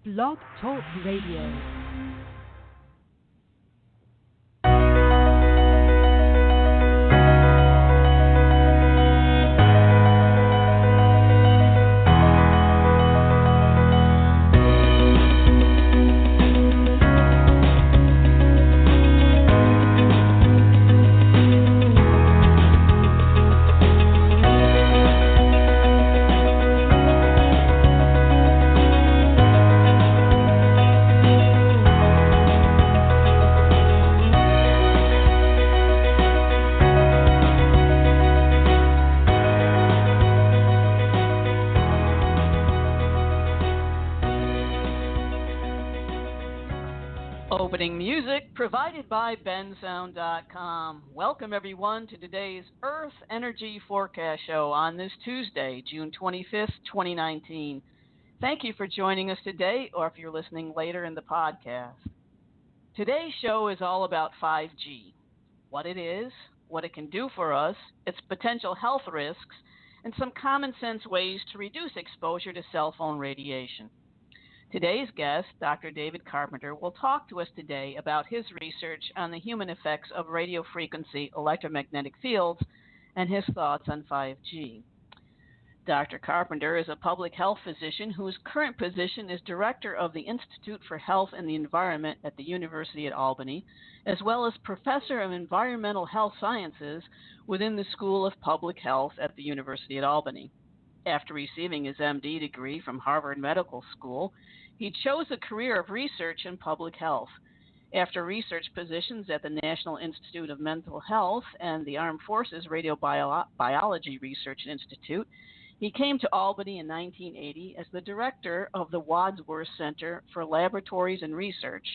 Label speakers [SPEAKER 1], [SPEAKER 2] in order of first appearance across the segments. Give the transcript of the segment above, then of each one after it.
[SPEAKER 1] Blog Talk Radio.
[SPEAKER 2] Opening music provided by bensound.com. Welcome everyone to today's Earth Energy Forecast Show on this Tuesday, June 25th, 2019. Thank you for joining us today, or if you're listening later in the podcast. Today's show is all about 5G, what it is, what it can do for us, its potential health risks, and some common sense ways to reduce exposure to cell phone radiation. Today's guest, Dr. David Carpenter, will talk to us today about his research on the human effects of radio frequency electromagnetic fields and his thoughts on 5G. Dr. Carpenter is a public health physician whose current position is Director of the Institute for Health and the Environment at the University at Albany, as well as Professor of Environmental Health Sciences within the School of Public Health at the University at Albany. After receiving his MD degree from Harvard Medical School, he chose a career of research in public health. After research positions at the National Institute of Mental Health and the Armed Forces Radiobiology Research Institute, he came to Albany in 1980 as the director of the Wadsworth Center for Laboratories and Research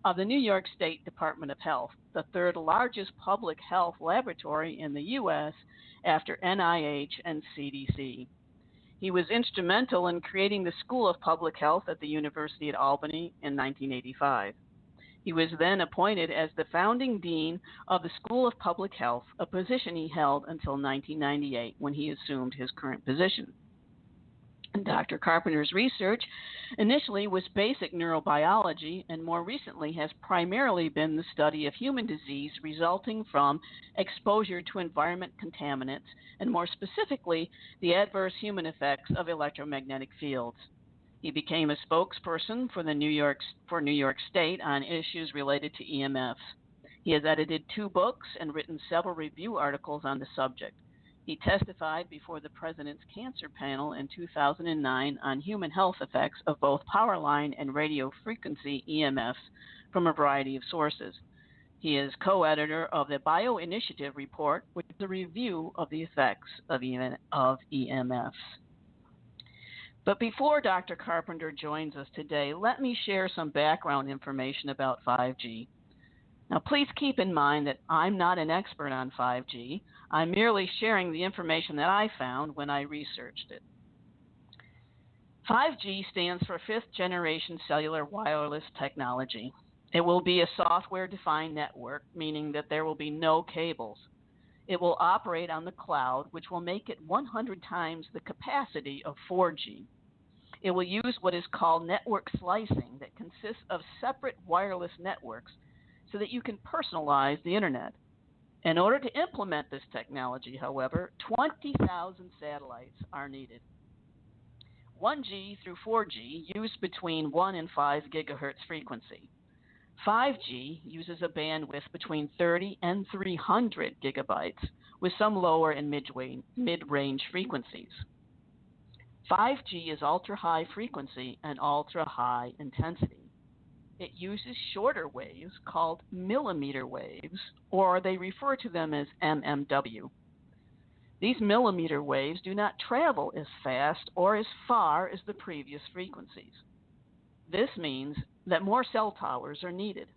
[SPEAKER 2] of the New York State Department of Health, the third largest public health laboratory in the U.S. after NIH and CDC. He was instrumental in creating the School of Public Health at the University at Albany in 1985. He was then appointed as the founding dean of the School of Public Health, a position he held until 1998 when he assumed his current position. Dr. Carpenter's research initially was basic neurobiology and more recently has primarily been the study of human disease resulting from exposure to environment contaminants and more specifically the adverse human effects of electromagnetic fields. He became a spokesperson for New York State on issues related to EMFs. He has edited 2 books and written several review articles on the subject. He testified before the President's Cancer Panel in 2009 on human health effects of both power line and radio frequency EMFs from a variety of sources. He is co-editor of the Bioinitiative Report, which is a review of the effects of EMFs. But before Dr. Carpenter joins us today, let me share some background information about 5G. Now, please keep in mind that I'm not an expert on 5G. I'm merely sharing the information that I found when I researched it. 5G stands for Fifth Generation Cellular Wireless Technology. It will be a software-defined network, meaning that there will be no cables. It will operate on the cloud, which will make it 100 times the capacity of 4G. It will use what is called network slicing that consists of separate wireless networks so that you can personalize the internet. In order to implement this technology, however, 20,000 satellites are needed. 1G through 4G use between 1 and 5 gigahertz frequency. 5G uses a bandwidth between 30 and 300 gigabytes, with some lower and mid-range frequencies. 5G is ultra-high frequency and ultra-high intensity. It uses shorter waves called millimeter waves, or they refer to them as mmW. These millimeter waves do not travel as fast or as far as the previous frequencies. This means that more cell towers are needed.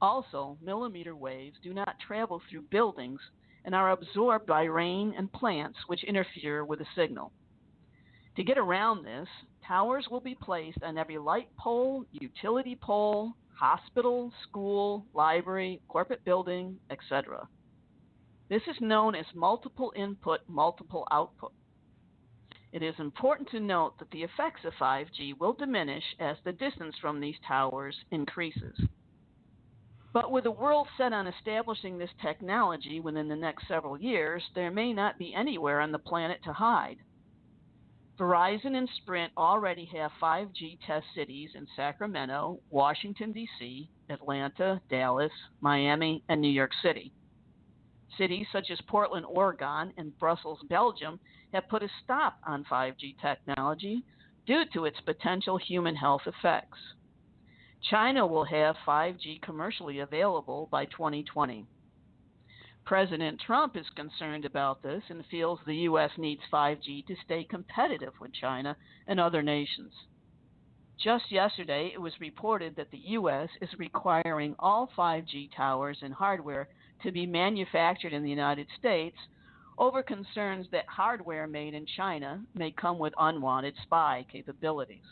[SPEAKER 2] Also, millimeter waves do not travel through buildings and are absorbed by rain and plants, which interfere with the signal. To get around this, towers will be placed on every light pole, utility pole, hospital, school, library, corporate building, etc. This is known as multiple input, multiple output. It is important to note that the effects of 5G will diminish as the distance from these towers increases. But with the world set on establishing this technology within the next several years, there may not be anywhere on the planet to hide. Verizon and Sprint already have 5G test cities in Sacramento, Washington, D.C., Atlanta, Dallas, Miami, and New York City. Cities such as Portland, Oregon, and Brussels, Belgium, have put a stop on 5G technology due to its potential human health effects. China will have 5G commercially available by 2020. President Trump is concerned about this and feels the U.S. needs 5G to stay competitive with China and other nations. Just yesterday, it was reported that the U.S. is requiring all 5G towers and hardware to be manufactured in the United States over concerns that hardware made in China may come with unwanted spy capabilities.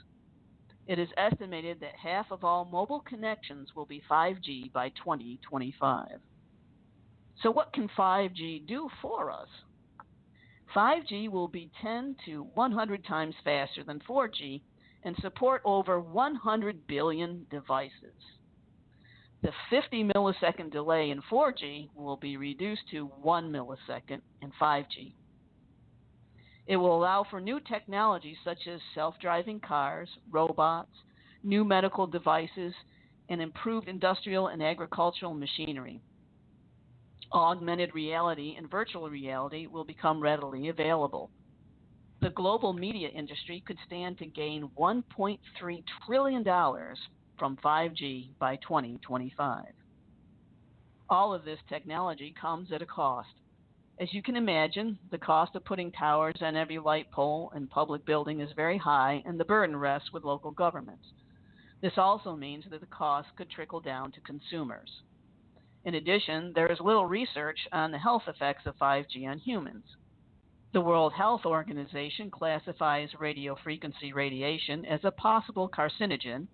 [SPEAKER 2] It is estimated that half of all mobile connections will be 5G by 2025. So what can 5G do for us? 5G will be 10 to 100 times faster than 4G and support over 100 billion devices. The 50 millisecond delay in 4G will be reduced to 1 millisecond in 5G. It will allow for new technologies such as self-driving cars, robots, new medical devices, and improved industrial and agricultural machinery. Augmented reality and virtual reality will become readily available. The global media industry could stand to gain $1.3 trillion from 5G by 2025. All of this technology comes at a cost. As you can imagine, the cost of putting towers on every light pole and public building is very high, and the burden rests with local governments. This also means that the cost could trickle down to consumers. In addition, there is little research on the health effects of 5G on humans. The World Health Organization classifies radio frequency radiation as a possible carcinogen,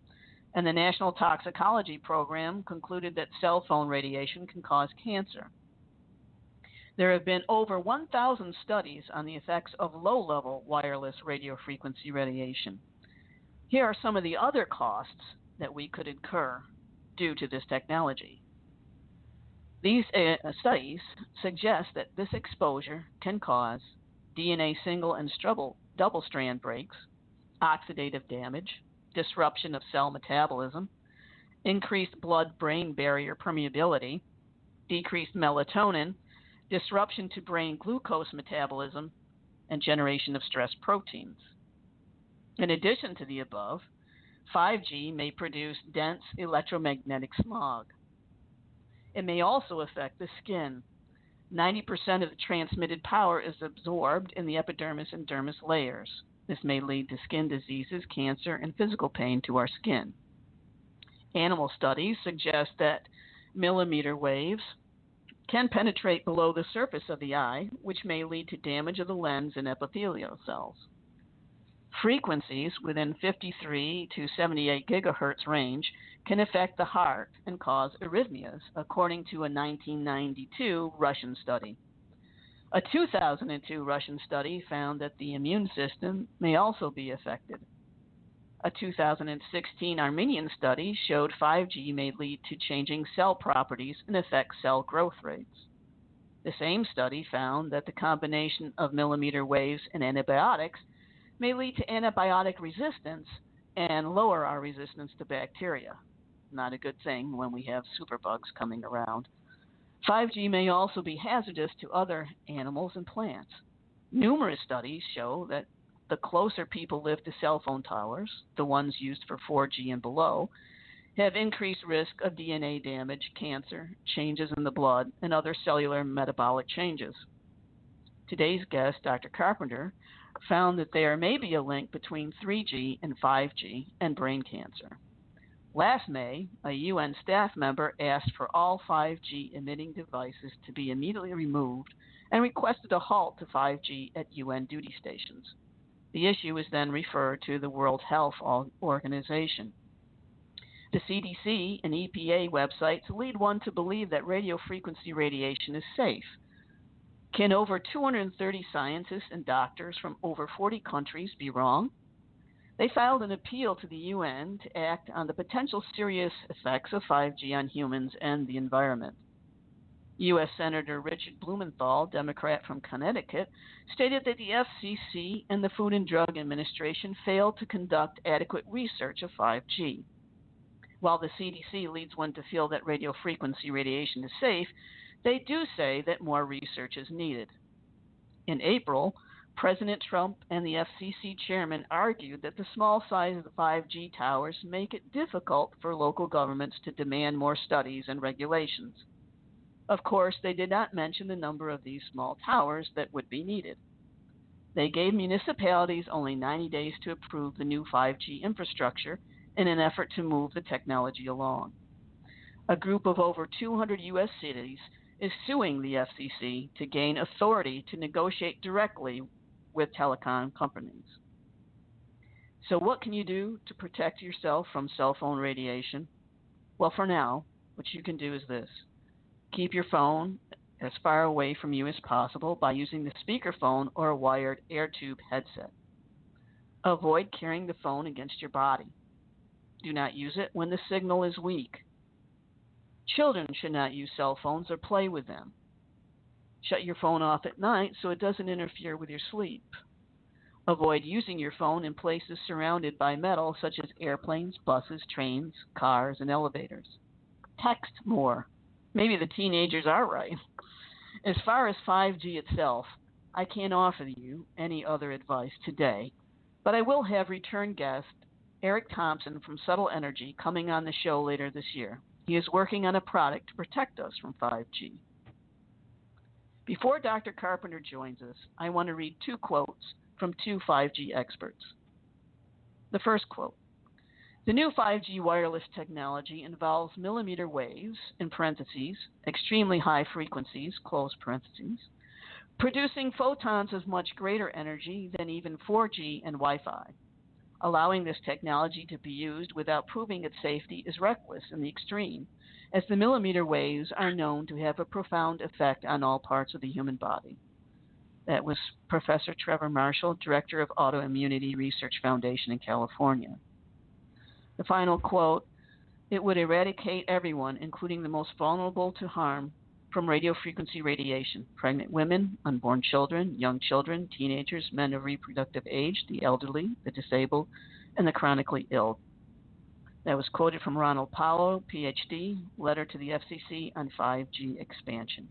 [SPEAKER 2] and the National Toxicology Program concluded that cell phone radiation can cause cancer. There have been over 1,000 studies on the effects of low-level wireless radio frequency radiation. Here are some of the other costs that we could incur due to this technology. These studies suggest that this exposure can cause DNA single and double-strand breaks, oxidative damage, disruption of cell metabolism, increased blood-brain barrier permeability, decreased melatonin, disruption to brain glucose metabolism, and generation of stress proteins. In addition to the above, 5G may produce dense electromagnetic smog. It may also affect the skin. 90% of the transmitted power is absorbed in the epidermis and dermis layers. This may lead to skin diseases, cancer, and physical pain to our skin. Animal studies suggest that millimeter waves can penetrate below the surface of the eye, which may lead to damage of the lens and epithelial cells. Frequencies within 53 to 78 gigahertz range can affect the heart and cause arrhythmias, according to a 1992 Russian study. A 2002 Russian study found that the immune system may also be affected. A 2016 Armenian study showed 5G may lead to changing cell properties and affect cell growth rates. The same study found that the combination of millimeter waves and antibiotics may lead to antibiotic resistance and lower our resistance to bacteria. Not a good thing when we have superbugs coming around. 5G may also be hazardous to other animals and plants. Numerous studies show that the closer people live to cell phone towers, the ones used for 4G and below, have increased risk of DNA damage, cancer, changes in the blood, and other cellular metabolic changes. Today's guest, Dr. Carpenter, found that there may be a link between 3G and 5G and brain cancer. Last May, a UN staff member asked for all 5G emitting devices to be immediately removed and requested a halt to 5G at UN duty stations. The issue was then referred to the World Health Organization. The CDC and EPA websites lead one to believe that radio frequency radiation is safe. Can over 230 scientists and doctors from over 40 countries be wrong? They filed an appeal to the UN to act on the potential serious effects of 5G on humans and the environment. U.S. Senator Richard Blumenthal, Democrat from Connecticut, stated that the FCC and the Food and Drug Administration failed to conduct adequate research of 5G. While the CDC leads one to feel that radio frequency radiation is safe, they do say that more research is needed. In April, President Trump and the FCC chairman argued that the small size of the 5G towers make it difficult for local governments to demand more studies and regulations. Of course, they did not mention the number of these small towers that would be needed. They gave municipalities only 90 days to approve the new 5G infrastructure in an effort to move the technology along. A group of over 200 U.S. cities is suing the FCC to gain authority to negotiate directly with telecom companies. So what can you do to protect yourself from cell phone radiation? Well, for now, what you can do is this. Keep your phone as far away from you as possible by using the speakerphone or a wired air tube headset. Avoid carrying the phone against your body. Do not use it when the signal is weak. Children should not use cell phones or play with them. Shut your phone off at night so it doesn't interfere with your sleep. Avoid using your phone in places surrounded by metal such as airplanes, buses, trains, cars, and elevators. Text more. Maybe the teenagers are right. As far as 5G itself, I can't offer you any other advice today, but I will have return guest Eric Thompson from Subtle Energy coming on the show later this year. He is working on a product to protect us from 5G. Before Dr. Carpenter joins us, I want to read two quotes from two 5G experts. The first quote: the new 5G wireless technology involves millimeter waves, in parentheses, extremely high frequencies, close parentheses, producing photons of much greater energy than even 4G and Wi-Fi. Allowing this technology to be used without proving its safety is reckless in the extreme, as the millimeter waves are known to have a profound effect on all parts of the human body. That was Professor Trevor Marshall, Director of Autoimmunity Research Foundation in California. The final quote: it would eradicate everyone, including the most vulnerable to harm, from radio frequency radiation: pregnant women, unborn children, young children, teenagers, men of reproductive age, the elderly, the disabled, and the chronically ill. That was quoted from Ronald Powell, Ph.D., letter to the FCC on 5G expansion.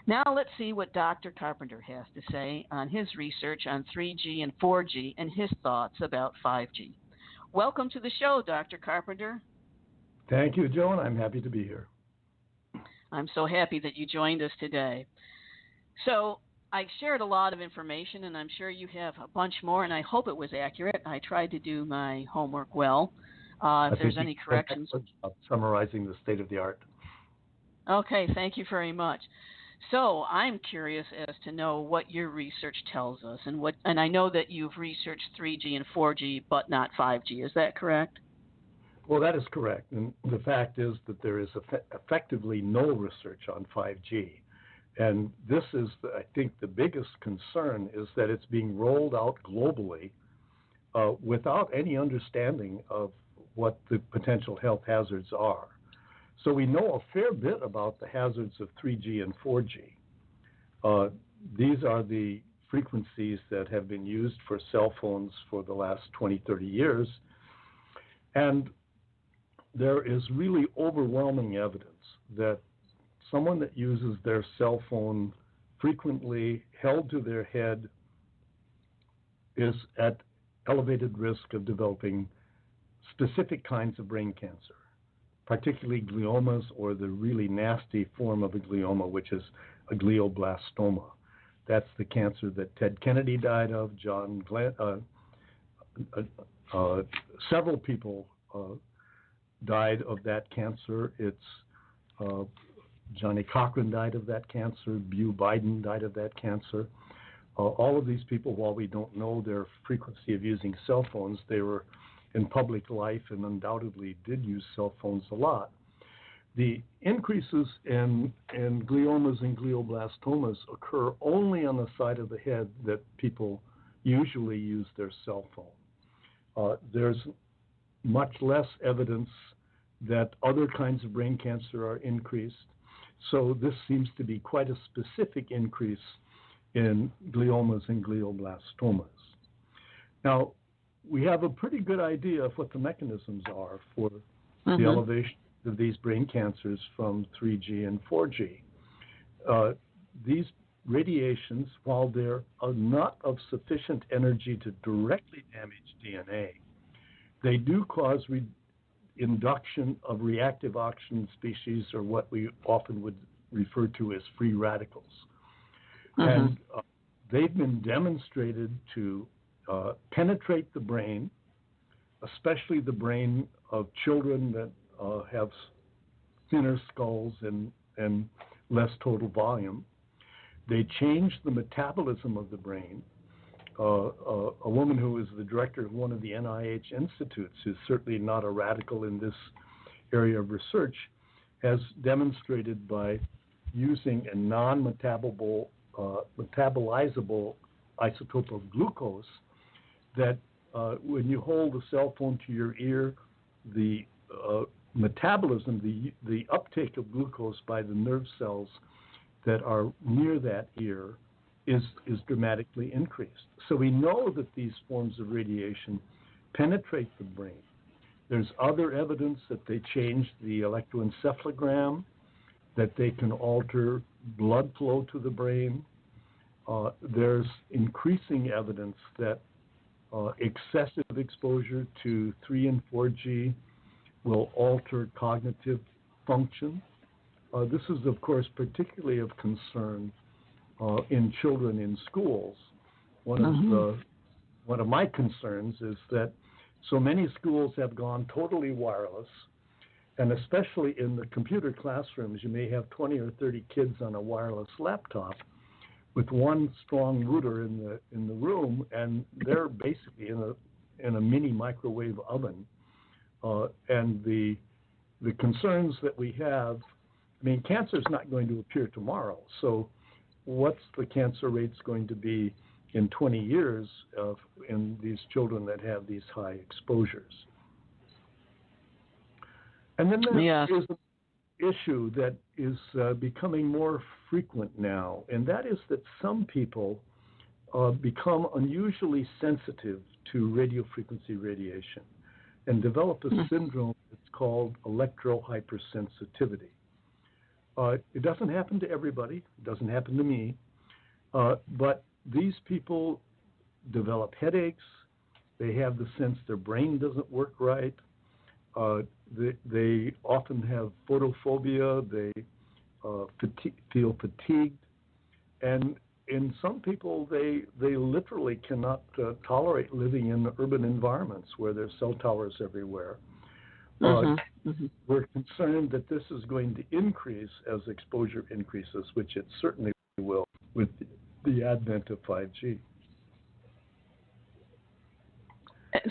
[SPEAKER 2] Now let's see what Dr. Carpenter has to say on his research on 3G and 4G and his thoughts about 5G. Welcome to the show, Dr. Carpenter.
[SPEAKER 1] Thank you, Joan. I'm happy to be here.
[SPEAKER 2] I'm so happy that you joined us today. So I shared a lot of information, and I'm sure you have a bunch more, and I hope it was accurate. I tried to do my homework well. If there's any corrections.
[SPEAKER 1] Summarizing the state of the art.
[SPEAKER 2] Okay, thank you very much. So I'm curious as to know what your research tells us, and I know that you've researched 3G and 4G, but not 5G. Is that correct?
[SPEAKER 1] Well, that is correct. And the fact is that there is effectively no research on 5G. And this is, I think, the biggest concern is that it's being rolled out globally without any understanding of what the potential health hazards are. So we know a fair bit about the hazards of 3G and 4G. These are the frequencies that have been used for cell phones for the last 20, 30 years. And there is really overwhelming evidence that someone that uses their cell phone frequently held to their head is at elevated risk of developing specific kinds of brain cancer, particularly gliomas or the really nasty form of a glioma, which is a glioblastoma. That's the cancer that Ted Kennedy died of, several people died of that cancer. Johnny Cochran died of that cancer. Beau Biden died of that cancer. All of these people, while we don't know their frequency of using cell phones, they were in public life and undoubtedly did use cell phones a lot. The increases in gliomas and glioblastomas occur only on the side of the head that people usually use their cell phone. There's much less evidence that other kinds of brain cancer are increased. So this seems to be quite a specific increase in gliomas and glioblastomas. Now, we have a pretty good idea of what the mechanisms are for the elevation of these brain cancers from 3G and 4G. These radiations, while they're not of sufficient energy to directly damage DNA, they do cause induction of reactive oxygen species, or what we often would refer to as free radicals. And they've been demonstrated to penetrate the brain, especially the brain of children that have thinner skulls and less total volume. They change the metabolism of the brain. A woman who is the director of one of the NIH institutes, who's certainly not a radical in this area of research, has demonstrated by using a non-metabolizable isotope of glucose that when you hold the cell phone to your ear, the metabolism, the uptake of glucose by the nerve cells that are near that ear is dramatically increased. So we know that these forms of radiation penetrate the brain. There's other evidence that they change the electroencephalogram, that they can alter blood flow to the brain. There's increasing evidence that excessive exposure to 3 and 4G will alter cognitive function. This is, of course, particularly of concern in children in schools. One of my concerns is that so many schools have gone totally wireless, and especially in the computer classrooms, you may have 20 or 30 kids on a wireless laptop with one strong router in the room, and they're basically in a mini microwave oven. And the concerns that we have, I mean, cancer is not going to appear tomorrow. So what's the cancer rates going to be in 20 years in these children that have these high exposures? And then there is an issue that is becoming more frequent now, and that is that some people become unusually sensitive to radiofrequency radiation and develop a syndrome that's called electrohypersensitivity. It doesn't happen to everybody. It doesn't happen to me. But these people develop headaches. They have the sense their brain doesn't work right. They often have photophobia. They feel fatigued. And in some people, they literally cannot tolerate living in urban environments where there's cell towers everywhere. We're concerned that this is going to increase as exposure increases, which it certainly will with the advent of 5G.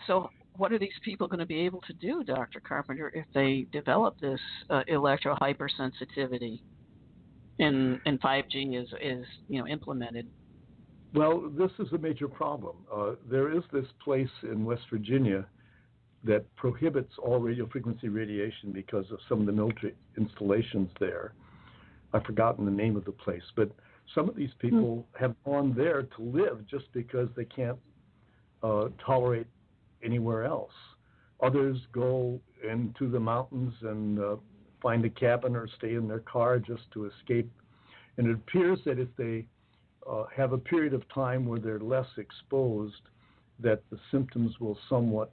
[SPEAKER 2] So what are these people going to be able to do, Dr. Carpenter, if they develop this electrohypersensitivity and 5G is implemented?
[SPEAKER 1] Well, this is a major problem. There is this place in West Virginia that prohibits all radiofrequency radiation because of some of the military installations there. I've forgotten the name of the place, but some of these people have gone there to live just because they can't tolerate anywhere else. Others go into the mountains and find a cabin or stay in their car just to escape. And it appears that if they have a period of time where they're less exposed, that the symptoms will somewhat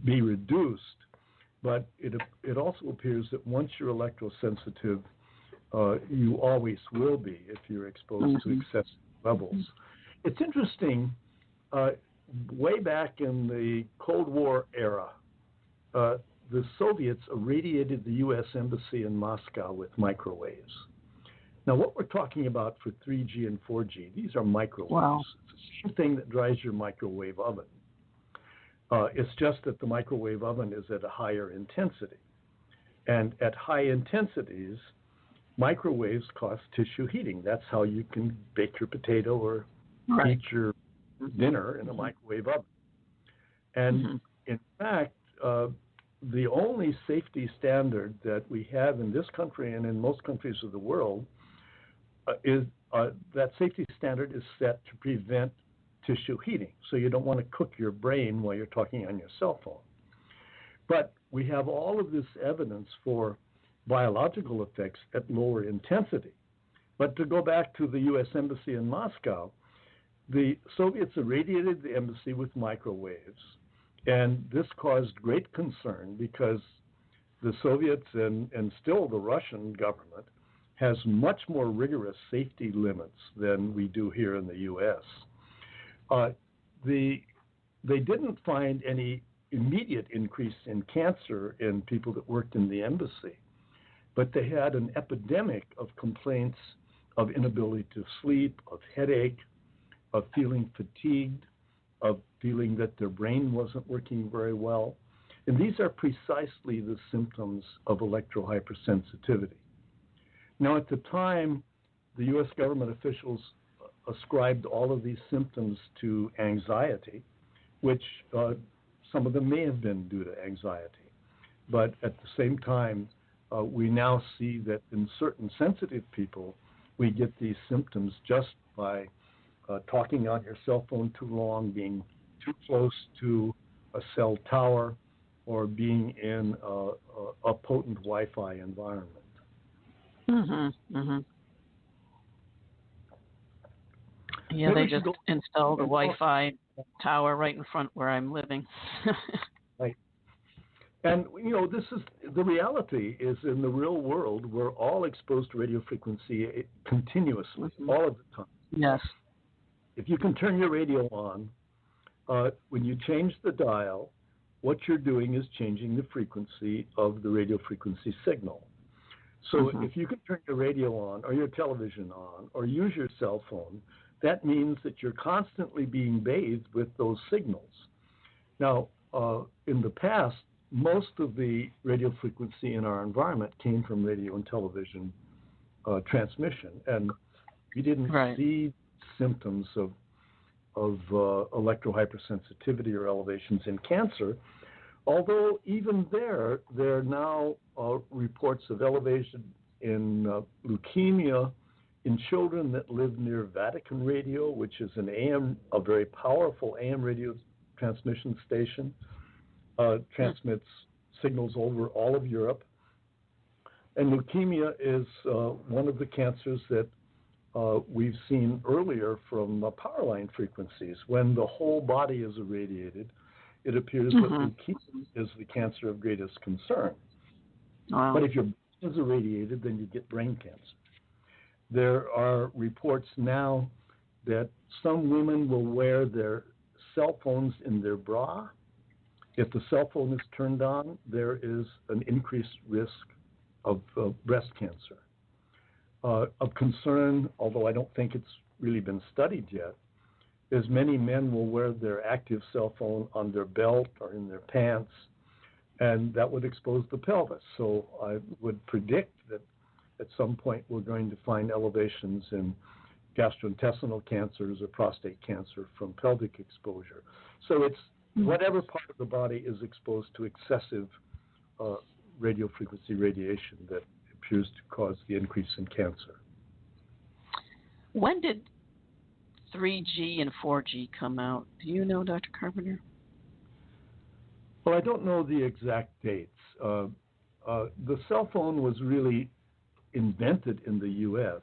[SPEAKER 1] be reduced. But it also appears that once you're electrosensitive, you always will be if you're exposed to excessive levels. It's interesting, way back in the Cold War era, the Soviets irradiated the U.S. Embassy in Moscow with microwaves. Now, what we're talking about for 3G and 4G, these are microwaves. Wow. It's the same thing that drives your microwave oven. It's just that the microwave oven is at a higher intensity. And at high intensities, microwaves cause tissue heating. That's how you can bake your potato or heat your dinner in a microwave oven. And in fact, the only safety standard that we have in this country and in most countries of the world is that safety standard is set to prevent tissue heating. So you don't want to cook your brain while you're talking on your cell phone. But we have all of this evidence for biological effects at lower intensity. But to go back to the U.S. Embassy in Moscow, the Soviets irradiated the embassy with microwaves. And this caused great concern because the Soviets and still the Russian government has much more rigorous safety limits than we do here in the U.S. They didn't find any immediate increase in cancer in people that worked in the embassy, but they had an epidemic of complaints of inability to sleep, of headache, of feeling fatigued, of feeling that their brain wasn't working very well. And these are precisely the symptoms of electrohypersensitivity. Now, at the time, the U.S. government officials ascribed all of these symptoms to anxiety, which some of them may have been due to anxiety. But at the same time, we now see that in certain sensitive people, we get these symptoms just by talking on your cell phone too long, being too close to a cell tower, or being in a potent Wi-Fi environment.
[SPEAKER 2] Yeah, they just installed a Wi-Fi tower right in front where I'm living.
[SPEAKER 1] Right. And, you know, this is the reality is in the real world, we're all exposed to radio frequency continuously, all of the time.
[SPEAKER 2] Yes.
[SPEAKER 1] If you can turn your radio on, when you change the dial, what you're doing is changing the frequency of the radio frequency signal. So if you can turn your radio on or your television on or use your cell phone, that means that you're constantly being bathed with those signals. Now, in the past, most of the radio frequency in our environment came from radio and television transmission, and we didn't see symptoms of electrohypersensitivity or elevations in cancer, although even there are now reports of elevation in leukemia in children that live near Vatican Radio, which is a very powerful AM radio transmission station, transmits signals over all of Europe. And leukemia is one of the cancers that we've seen earlier from power line frequencies. When the whole body is irradiated, it appears that leukemia is the cancer of greatest concern. Wow. But if your brain is irradiated, then you get brain cancer. There are reports now that some women will wear their cell phones in their bra. If the cell phone is turned on, there is an increased risk of breast cancer. Of concern, although I don't think it's really been studied yet, is many men will wear their active cell phone on their belt or in their pants, and that would expose the pelvis. So I would predict that at some point we're going to find elevations in gastrointestinal cancers or prostate cancer from pelvic exposure. So it's whatever part of the body is exposed to excessive radio frequency radiation that appears to cause the increase in cancer.
[SPEAKER 2] When did 3G and 4G come out? Do you know, Dr. Carpenter?
[SPEAKER 1] Well, I don't know the exact dates. The cell phone was really invented in the U.S.,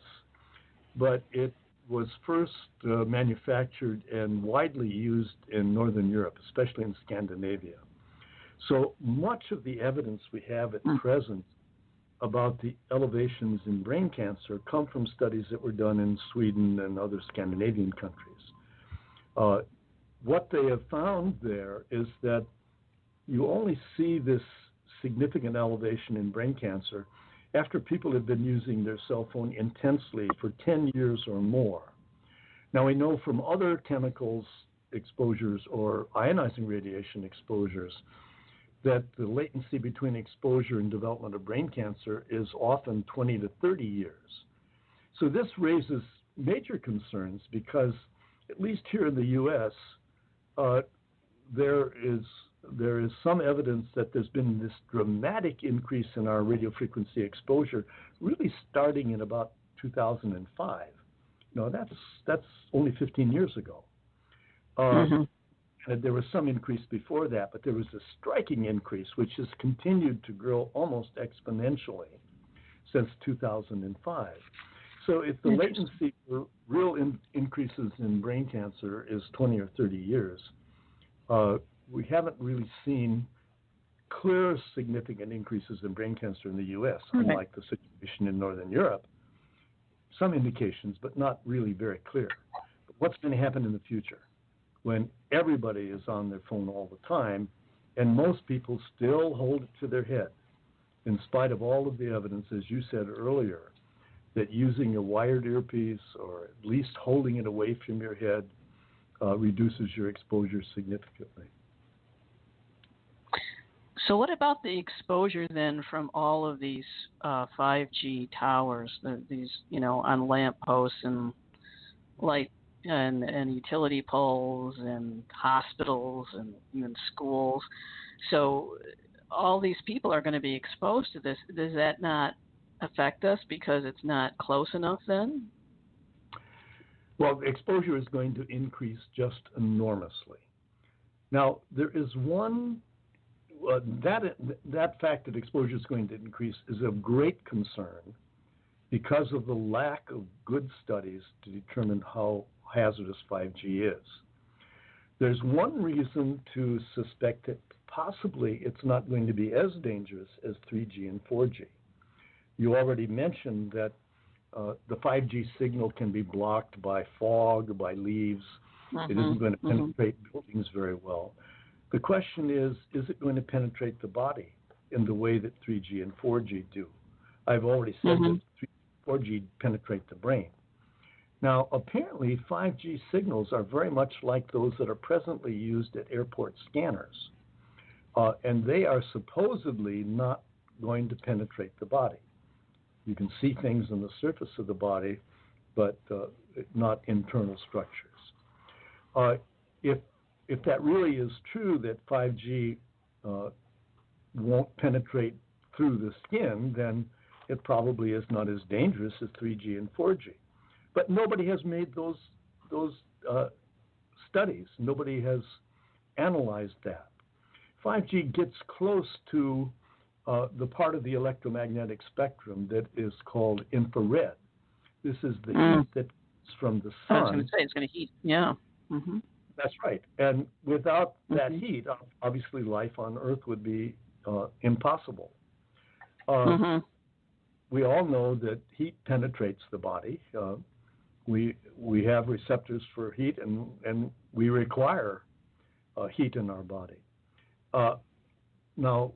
[SPEAKER 1] but it was first manufactured and widely used in Northern Europe, especially in Scandinavia. So much of the evidence we have at present about the elevations in brain cancer come from studies that were done in Sweden and other Scandinavian countries. What they have found there is that you only see this significant elevation in brain cancer after people have been using their cell phone intensely for 10 years or more. Now, we know from other chemicals exposures or ionizing radiation exposures, that the latency between exposure and development of brain cancer is often 20 to 30 years. So this raises major concerns because, at least here in the U.S., there is some evidence that there's been this dramatic increase in our radio frequency exposure, really starting in about 2005. No, that's only 15 years ago. And there was some increase before that, but there was a striking increase, which has continued to grow almost exponentially since 2005. So if the latency for real increases in brain cancer is 20 or 30 years, we haven't really seen clear significant increases in brain cancer in the U.S., unlike the situation in Northern Europe. Some indications, but not really very clear. But what's going to happen in the future when everybody is on their phone all the time and most people still hold it to their head, in spite of all of the evidence, as you said earlier, that using a wired earpiece or at least holding it away from your head reduces your exposure significantly.
[SPEAKER 2] So what about the exposure then from all of these 5G towers, these, on lamp posts and light and utility poles and hospitals and even schools? So all these people are going to be exposed to this. Does that not affect us because it's not close enough then?
[SPEAKER 1] Well, exposure is going to increase just enormously. Now, there is one, that fact that exposure is going to increase is of great concern because of the lack of good studies to determine how hazardous 5G is. There's one reason to suspect that possibly it's not going to be as dangerous as 3G and 4G. You already mentioned that the 5G signal can be blocked by fog, by leaves. It isn't going to penetrate buildings very well. The question is it going to penetrate the body in the way that 3G and 4G do? I've already said that 4G penetrate the brain. Now, apparently, 5G signals are very much like those that are presently used at airport scanners. And they are supposedly not going to penetrate the body. You can see things on the surface of the body, but not internal structures. If that really is true, that 5G won't penetrate through the skin, then it probably is not as dangerous as 3G and 4G. But nobody has made those studies. Nobody has analyzed that. 5G gets close to the part of the electromagnetic spectrum that is called infrared. This is the heat that's from the sun.
[SPEAKER 2] I was going to say it's going to heat. Yeah.
[SPEAKER 1] That's right. And without that heat, obviously life on Earth would be impossible. We all know that heat penetrates the body. We have receptors for heat, and we require heat in our body. Now,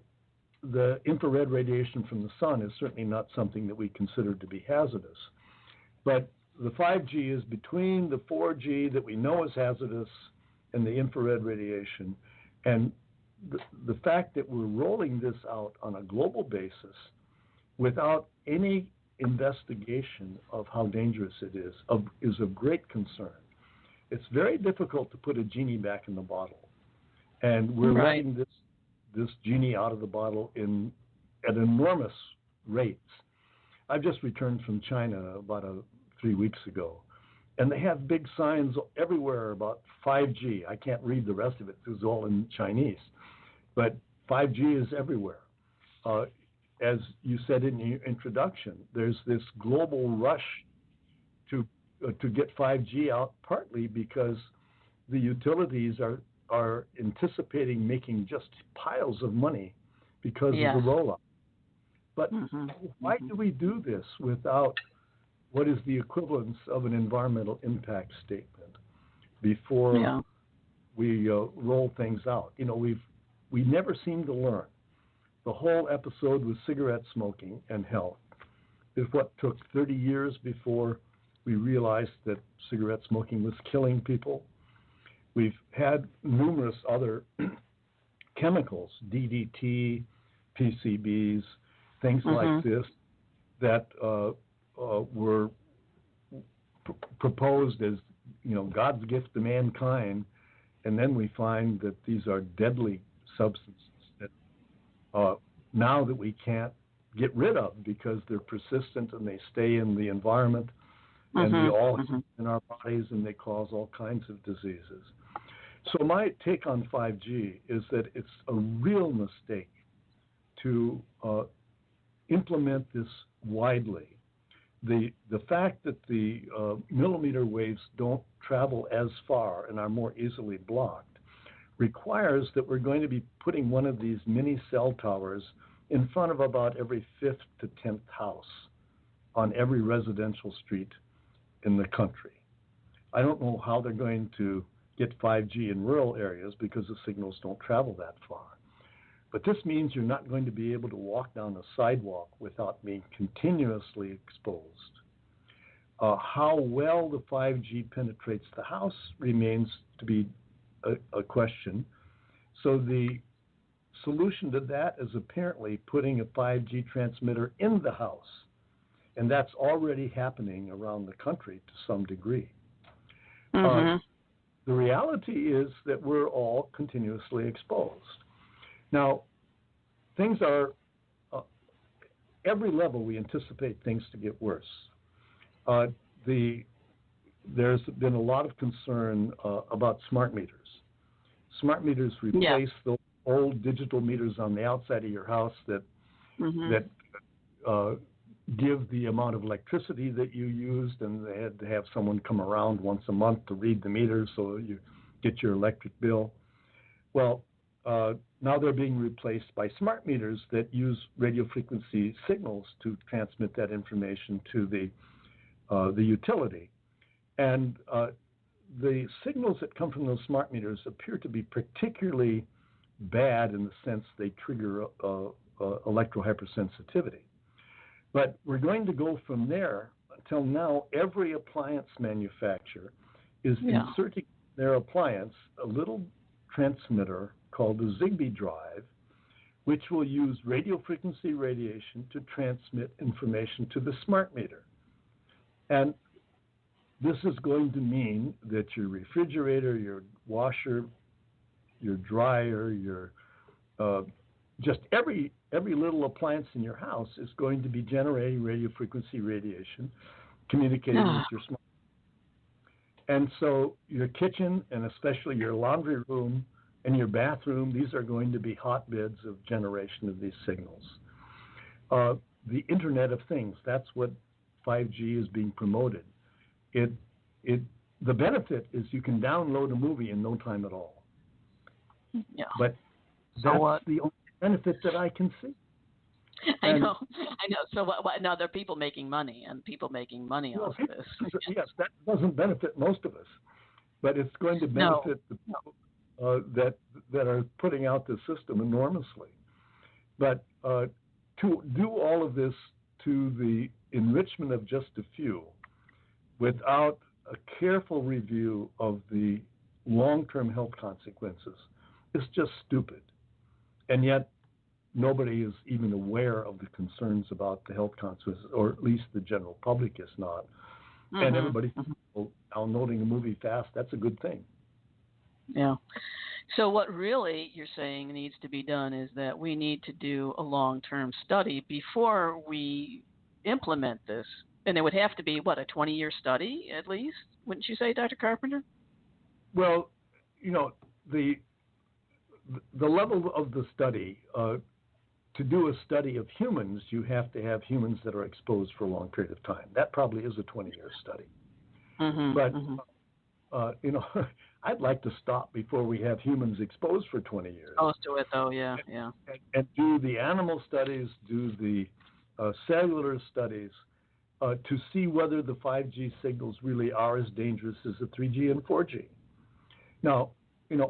[SPEAKER 1] the infrared radiation from the sun is certainly not something that we consider to be hazardous. But the 5G is between the 4G that we know is hazardous and the infrared radiation. And the fact that we're rolling this out on a global basis without any investigation of how dangerous it is of great concern. It's very difficult to put a genie back in the bottle. And we're letting this genie out of the bottle at enormous rates. I've just returned from China about 3 weeks ago, and they have big signs everywhere about 5G. I can't read the rest of it. It's all in Chinese. But 5G is everywhere. As you said in your introduction, there's this global rush to get 5G out, partly because the utilities are anticipating making just piles of money because of the rollout. But why do we do this without what is the equivalence of an environmental impact statement before we roll things out? We never seem to learn. The whole episode with cigarette smoking and health is what took 30 years before we realized that cigarette smoking was killing people. We've had numerous other chemicals, DDT, PCBs, things like this, that were proposed as, God's gift to mankind, and then we find that these are deadly substances that now that we can't get rid of because they're persistent and they stay in the environment, and we all have in our bodies, and they cause all kinds of diseases. So my take on 5G is that it's a real mistake to implement this widely. The fact that the millimeter waves don't travel as far and are more easily blocked requires that we're going to be putting one of these mini cell towers in front of about every 5th to 10th house on every residential street in the country. I don't know how they're going to get 5G in rural areas because the signals don't travel that far. But this means you're not going to be able to walk down a sidewalk without being continuously exposed. How well the 5G penetrates the house remains to be a question. So the solution to that is apparently putting a 5G transmitter in the house. And that's already happening around the country to some degree. The reality is that we're all continuously exposed. Now, things are, every level we anticipate things to get worse. There's been a lot of concern about smart meters. Smart meters replace the old digital meters on the outside of your house that give the amount of electricity that you used, and they had to have someone come around once a month to read the meters so you get your electric bill. Well, now they're being replaced by smart meters that use radio frequency signals to transmit that information to the utility. And the signals that come from those smart meters appear to be particularly bad in the sense they trigger electrohypersensitivity. But we're going to go from there. Until now, every appliance manufacturer is inserting their appliance a little transmitter called a Zigbee drive, which will use radio frequency radiation to transmit information to the smart meter. And this is going to mean that your refrigerator, your washer, your dryer, your just every little appliance in your house is going to be generating radio frequency radiation, communicating with your smart. And so your kitchen, and especially your laundry room and your bathroom, these are going to be hotbeds of generation of these signals. The Internet of Things, that's what 5G is being promoted. The benefit is you can download a movie in no time at all.
[SPEAKER 2] Yeah.
[SPEAKER 1] But that's the only benefit that I can see.
[SPEAKER 2] I know. So what? Now there are people making money, and people making money off this.
[SPEAKER 1] Yes, that doesn't benefit most of us, but it's going to benefit the people that are putting out the system enormously. But to do all of this to the enrichment of just a few, without a careful review of the long-term health consequences, is just stupid. And yet, nobody is even aware of the concerns about the health consequences, or at least the general public is not. And everybody's downloading a movie fast. That's a good thing.
[SPEAKER 2] Yeah. So what really you're saying needs to be done is that we need to do a long-term study before we implement this. And it would have to be, a 20-year study at least? Wouldn't you say, Dr. Carpenter?
[SPEAKER 1] Well, the level of the study, to do a study of humans, you have to have humans that are exposed for a long period of time. That probably is a 20-year study. But, I'd like to stop before we have humans exposed for 20 years.
[SPEAKER 2] Close to it, though, yeah.
[SPEAKER 1] And do the animal studies, do the cellular studies, to see whether the 5G signals really are as dangerous as the 3G and 4G. Now,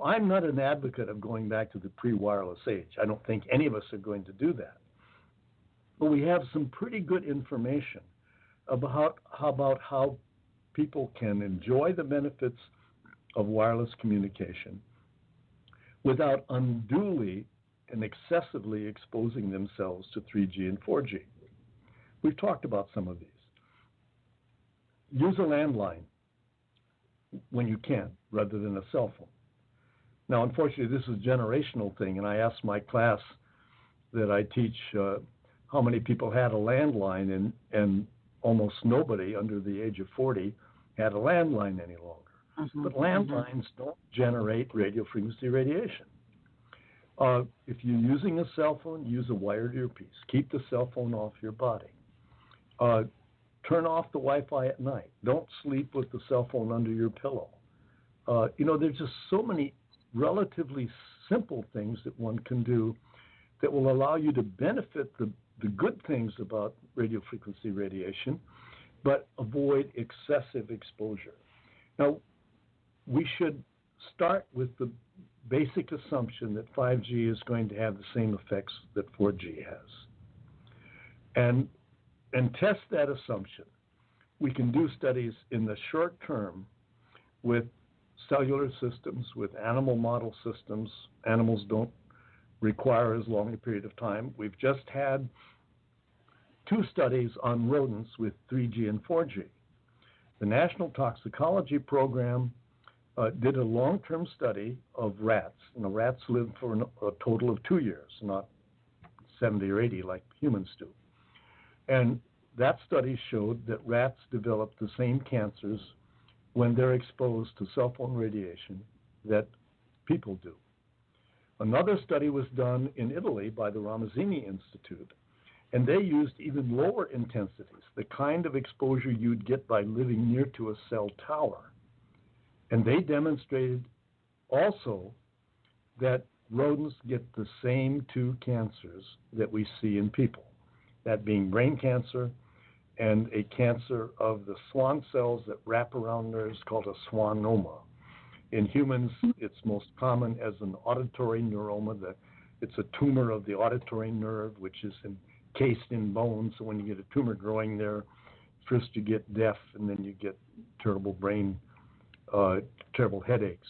[SPEAKER 1] I'm not an advocate of going back to the pre-wireless age. I don't think any of us are going to do that. But we have some pretty good information about how people can enjoy the benefits of wireless communication without unduly and excessively exposing themselves to 3G and 4G. We've talked about some of these. Use a landline when you can, rather than a cell phone. Now, unfortunately, this is a generational thing, and I asked my class that I teach how many people had a landline, and almost nobody under the age of 40 had a landline any longer. Mm-hmm. But landlines don't generate radio frequency radiation. If you're using a cell phone, use a wired earpiece. Keep the cell phone off your body. Turn off the Wi-Fi at night. Don't sleep with the cell phone under your pillow. There's just so many relatively simple things that one can do that will allow you to benefit the good things about radio frequency radiation, but avoid excessive exposure. Now, we should start with the basic assumption that 5G is going to have the same effects that 4G has. And test that assumption. We can do studies in the short term with cellular systems, with animal model systems. Animals don't require as long a period of time. We've just had 2 studies on rodents with 3G and 4G. The National Toxicology Program did a long-term study of rats. Rats live for a total of 2 years, not 70 or 80 like humans do. And that study showed that rats develop the same cancers when they're exposed to cell phone radiation that people do. Another study was done in Italy by the Ramazzini Institute, and they used even lower intensities, the kind of exposure you'd get by living near to a cell tower. And they demonstrated also that rodents get the same 2 cancers that we see in people, that being brain cancer and a cancer of the Schwann cells that wrap around nerves called a schwannoma. In humans, it's most common as an auditory neuroma. It's a tumor of the auditory nerve, which is encased in bone. So when you get a tumor growing there, first you get deaf, and then you get terrible headaches.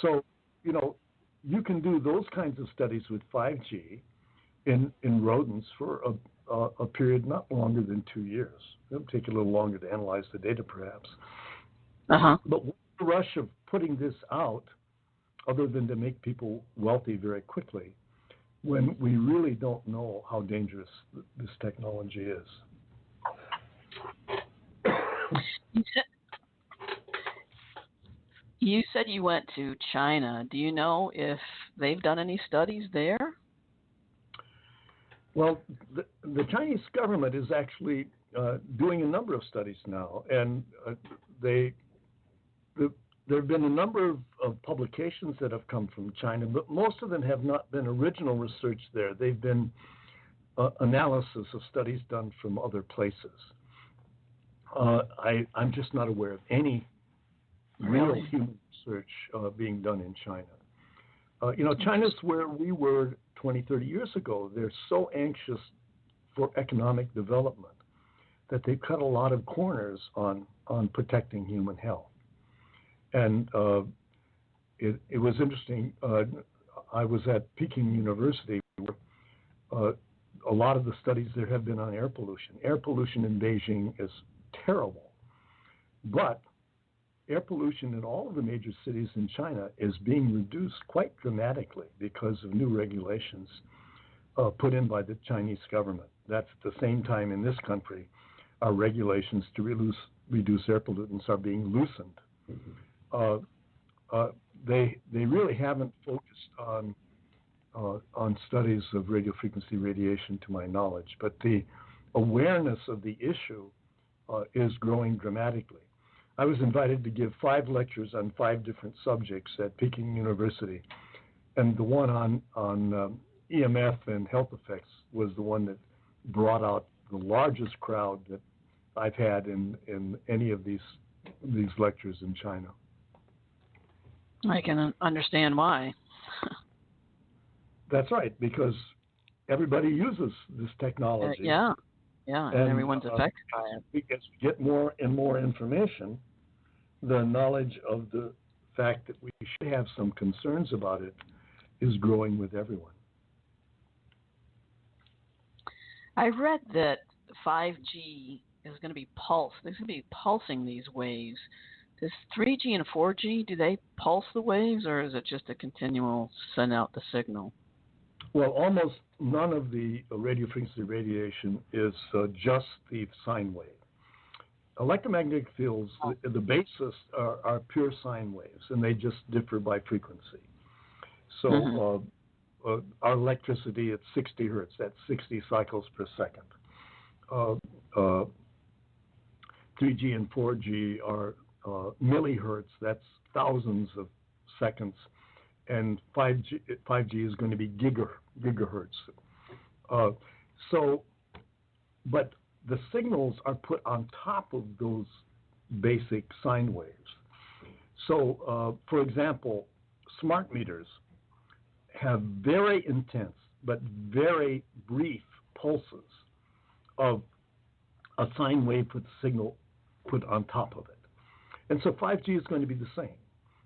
[SPEAKER 1] So, you can do those kinds of studies with 5G in rodents for a period not longer than 2 years. It'll take a little longer to analyze the data, perhaps. But what's the rush of putting this out, other than to make people wealthy very quickly, when we really don't know how dangerous this technology is?
[SPEAKER 2] You said you went to China. Do you know if they've done any studies there?
[SPEAKER 1] Well, the Chinese government is actually doing a number of studies now, and there have been a number of publications that have come from China, but most of them have not been original research there. They've been analysis of studies done from other places. I'm just not aware of any real human research being done in China. China's where we were 20, 30 years ago. They're so anxious for economic development that they've cut a lot of corners on protecting human health. And it was interesting. I was at Peking University, where a lot of the studies there have been on air pollution. Air pollution in Beijing is terrible. But air pollution in all of the major cities in China is being reduced quite dramatically because of new regulations put in by the Chinese government. That's at the same time in this country, our regulations to reduce air pollutants are being loosened. They really haven't focused on studies of radio frequency radiation, to my knowledge, but the awareness of the issue is growing dramatically. I was invited to give 5 lectures on 5 different subjects at Peking University, and the one on EMF and health effects was the one that brought out the largest crowd that I've had in any of these lectures in China.
[SPEAKER 2] I can understand why.
[SPEAKER 1] That's right, because everybody uses this technology.
[SPEAKER 2] And everyone's affected by it.
[SPEAKER 1] As we get more and more information, the knowledge of the fact that we should have some concerns about it is growing with everyone.
[SPEAKER 2] I read that 5G is going to be pulsed. There's going to be pulsing these waves. Does 3G and 4G, do they pulse the waves, or is it just a continual send out the signal?
[SPEAKER 1] Well, almost none of the radio frequency radiation is just the sine wave. Electromagnetic fields, the basis are pure sine waves, and they just differ by frequency. So our electricity at 60 hertz, that's 60 cycles per second. 3G and 4G are millihertz, that's thousands of seconds, and 5G is going to be gigahertz. But the signals are put on top of those basic sine waves. So, for example, smart meters have very intense but very brief pulses of a sine wave with signal put on top of it. And so 5G is going to be the same.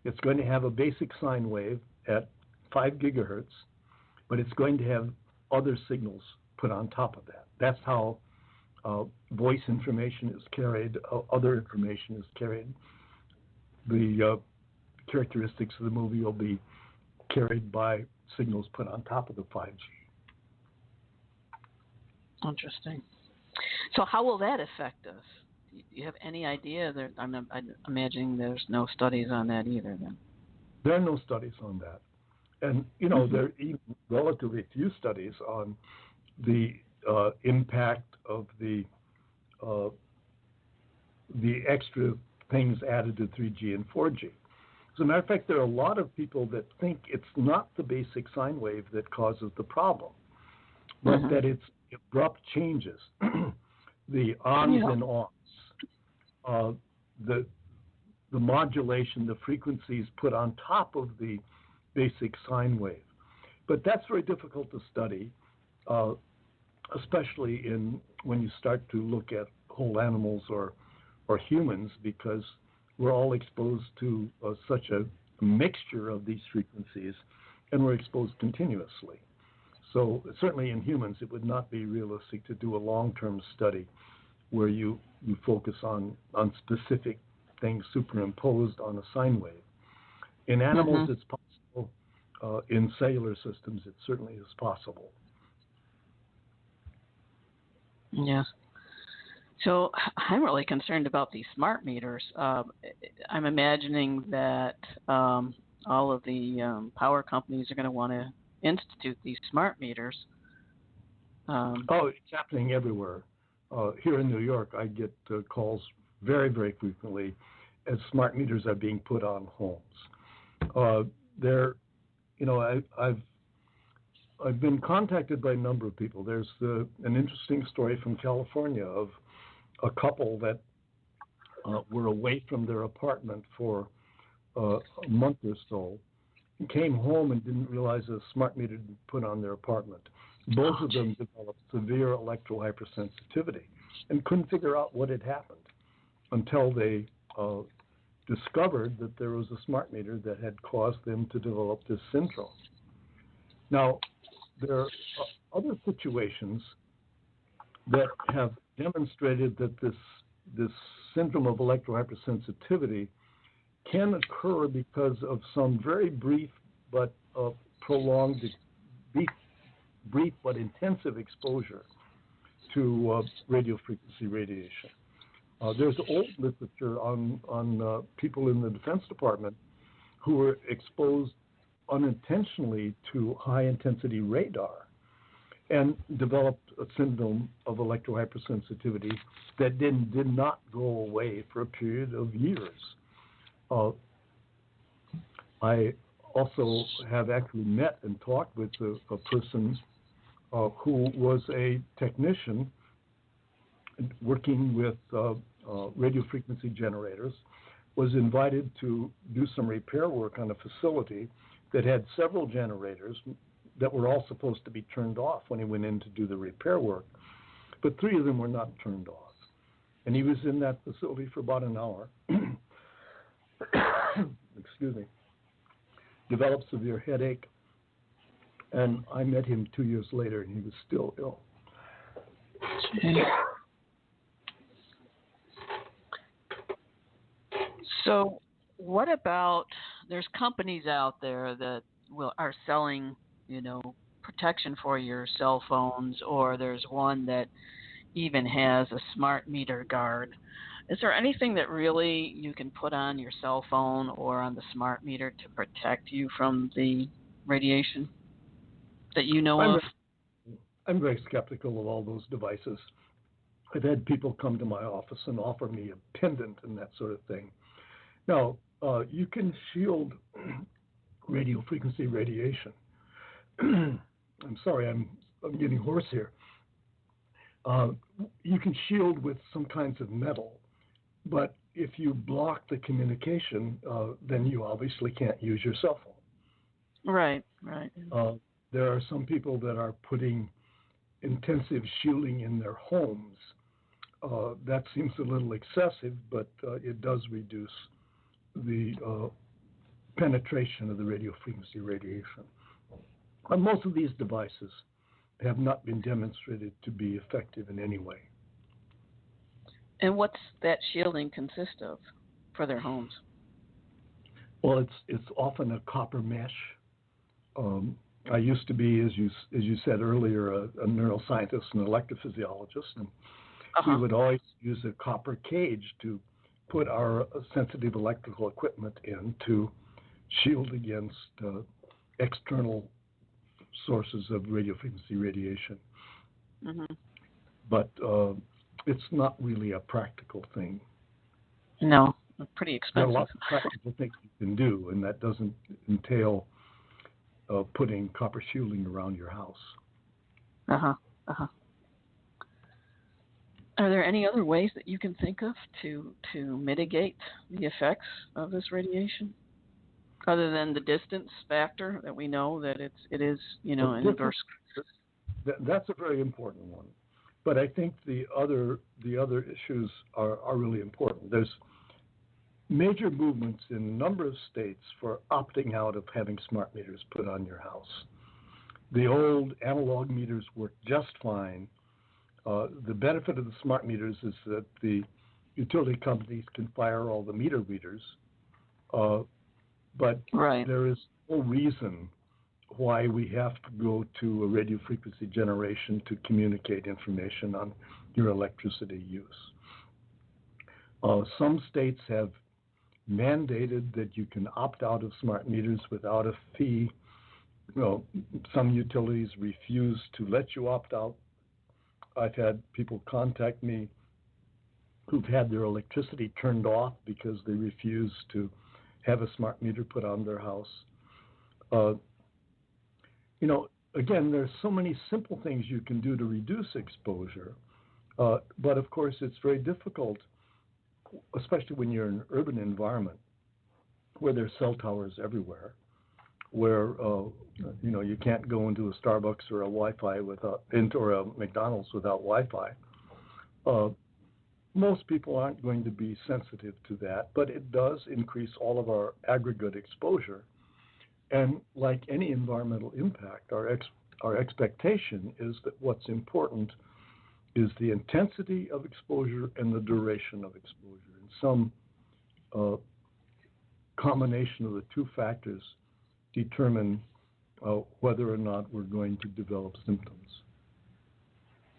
[SPEAKER 1] It's going to have a basic sine wave at 5 gigahertz, but it's going to have other signals put on top of that. That's how voice information is carried, other information is carried. The characteristics of the movie will be carried by signals put on top of the 5G.
[SPEAKER 2] Interesting. So how will that affect us? Do you have any idea? I'm imagining there's no studies on that either then.
[SPEAKER 1] There are no studies on that. And, you know, there are even relatively few studies on the impact of the extra things added to 3G and 4G. As a matter of fact, there are a lot of people that think it's not the basic sine wave that causes the problem, but that it's abrupt changes, the ons and offs, the modulation, the frequencies put on top of the basic sine wave. But that's very difficult to study, especially when you start to look at whole animals or humans, because we're all exposed to such a mixture of these frequencies, and we're exposed continuously. So certainly in humans, it would not be realistic to do a long-term study where you focus on specific things superimposed on a sine wave. In animals, it's possible. In cellular systems, it certainly is possible.
[SPEAKER 2] Yeah. So I'm really concerned about these smart meters. I'm imagining that all of the power companies are going to want to institute these smart meters.
[SPEAKER 1] It's happening everywhere. Here in New York, I get calls very, very frequently as smart meters are being put on homes. I've been contacted by a number of people. There's an interesting story from California of a couple that were away from their apartment for a month or so, and came home and didn't realize a smart meter had been put on their apartment. Both of them developed severe electrohypersensitivity and couldn't figure out what had happened until they discovered that there was a smart meter that had caused them to develop this syndrome. Now, there are other situations that have demonstrated that this syndrome of electrohypersensitivity can occur because of some very brief but prolonged, brief but intensive exposure to radio frequency radiation. There's old literature on people in the Defense Department who were exposed unintentionally to high-intensity radar and developed a syndrome of electrohypersensitivity that did not go away for a period of years. I also have actually met and talked with a person who was a technician working with radio frequency generators, was invited to do some repair work on a facility that had several generators that were all supposed to be turned off when he went in to do the repair work, but 3 of them were not turned off. And he was in that facility for about an hour. excuse me, developed severe headache, and I met him 2 years later, and he was still ill.
[SPEAKER 2] So, what about there's companies out there that are selling, protection for your cell phones, or there's one that even has a smart meter guard. Is there anything that really you can put on your cell phone or on the smart meter to protect you from the radiation that you know of?
[SPEAKER 1] I'm very skeptical of all those devices. I've had people come to my office and offer me a pendant and that sort of thing. Now, you can shield radio frequency radiation. I'm sorry, I'm getting hoarse here. You can shield with some kinds of metal, but if you block the communication, then you obviously can't use your cell phone.
[SPEAKER 2] Right.
[SPEAKER 1] There are some people that are putting intensive shielding in their homes. That seems a little excessive, but it does reduce the penetration of the radio frequency radiation. Most of these devices have not been demonstrated to be effective in any way.
[SPEAKER 2] And what's that shielding consist of for their homes?
[SPEAKER 1] Well, it's often a copper mesh. I used to be, as you said earlier, a neuroscientist and electrophysiologist, and we would always use a copper cage to put our sensitive electrical equipment in to shield against external sources of radio frequency radiation.
[SPEAKER 2] Mm-hmm.
[SPEAKER 1] But it's not really a practical thing.
[SPEAKER 2] No, pretty expensive.
[SPEAKER 1] There are lots of practical things you can do, and that doesn't entail putting copper shielding around your house.
[SPEAKER 2] Are there any other ways that you can think of to mitigate the effects of this radiation, other than the distance factor that we know that it is an inverse?
[SPEAKER 1] That's a very important one, but I think the other issues are really important. There's major movements in a number of states for opting out of having smart meters put on your house. The old analog meters work just fine. The benefit of the smart meters is that the utility companies can fire all the meter readers, but there is no reason why we have to go to a radio frequency generation to communicate information on your electricity use. Some states have mandated that you can opt out of smart meters without a fee. Some utilities refuse to let you opt out. I've had people contact me who've had their electricity turned off because they refuse to have a smart meter put on their house. Again, there's so many simple things you can do to reduce exposure, but of course it's very difficult, especially when you're in an urban environment where there's cell towers everywhere, where you can't go into a Starbucks or a Wi-Fi or a McDonald's without Wi-Fi. Most people aren't going to be sensitive to that, but it does increase all of our aggregate exposure. And like any environmental impact, our expectation is that what's important is the intensity of exposure and the duration of exposure. And some combination of the two factors determine whether or not we're going to develop symptoms.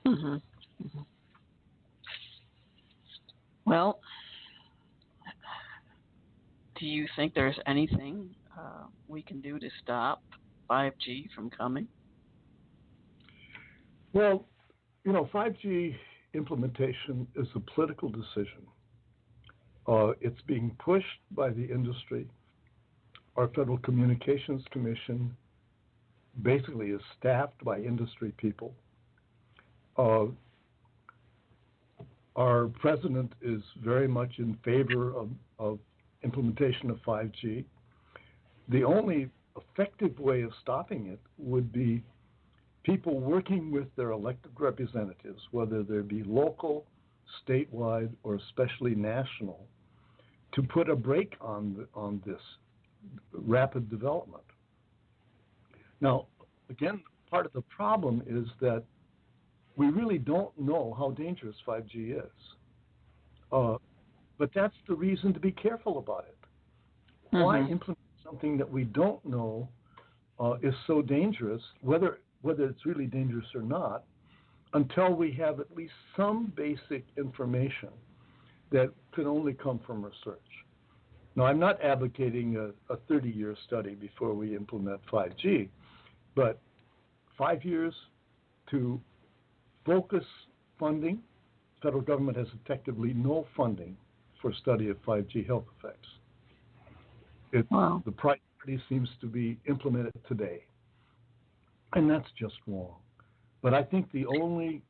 [SPEAKER 2] Mm-hmm. Mm-hmm. Well, do you think there's anything we can do to stop 5G from coming?
[SPEAKER 1] Well, 5G implementation is a political decision. It's being pushed by the industry. Our Federal Communications Commission basically is staffed by industry people. Our president is very much in favor of implementation of 5G. The only effective way of stopping it would be people working with their elected representatives, whether they be local, statewide, or especially national, to put a brake on this rapid development. Now, again, part of the problem is that we really don't know how dangerous 5G is. But that's the reason to be careful about it. Why implement something that we don't know is so dangerous, whether it's really dangerous or not, until we have at least some basic information that could only come from research. Now, I'm not advocating a 30-year study before we implement 5G, but 5 years to focus funding. Federal government has effectively no funding for study of 5G health effects. The priority seems to be implemented today, and that's just wrong. But I think the only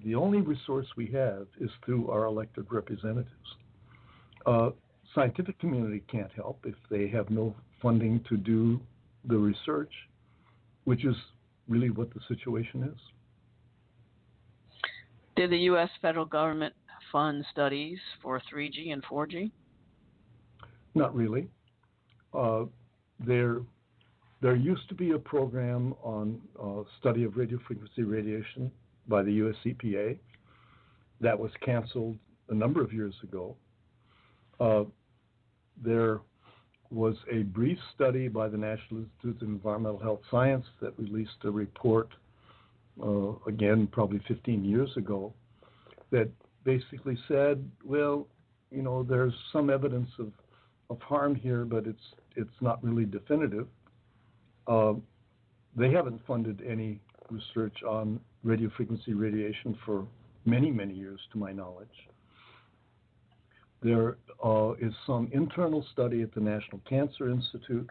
[SPEAKER 1] resource we have is through our elected representatives. Scientific community can't help if they have no funding to do the research, which is really what the situation is.
[SPEAKER 2] Did the U.S. federal government fund studies for 3G and 4G?
[SPEAKER 1] Not really. There used to be a program on study of radio frequency radiation by the U.S. EPA that was canceled a number of years ago. There was a brief study by the National Institute of Environmental Health Science that released a report, again, probably 15 years ago, that basically said, well, there's some evidence of harm here, but it's not really definitive. They haven't funded any research on radio frequency radiation for many, many years, to my knowledge. There is some internal study at the National Cancer Institute,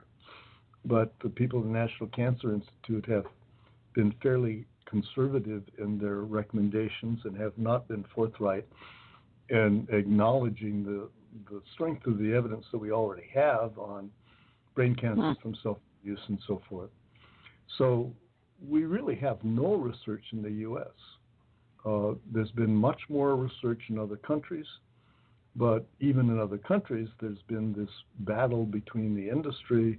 [SPEAKER 1] but the people at the National Cancer Institute have been fairly conservative in their recommendations and have not been forthright in acknowledging the strength of the evidence that we already have on brain cancer from self-use and so forth. So we really have no research in the U.S. There's been much more research in other countries, but even in other countries, there's been this battle between the industry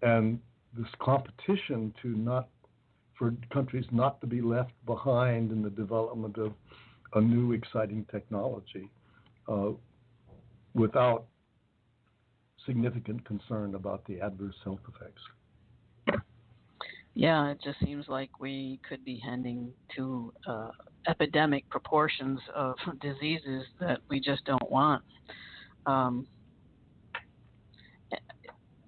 [SPEAKER 1] and this competition for countries not to be left behind in the development of a new exciting technology without significant concern about the adverse health effects.
[SPEAKER 2] Yeah, it just seems like we could be heading to epidemic proportions of diseases that we just don't want.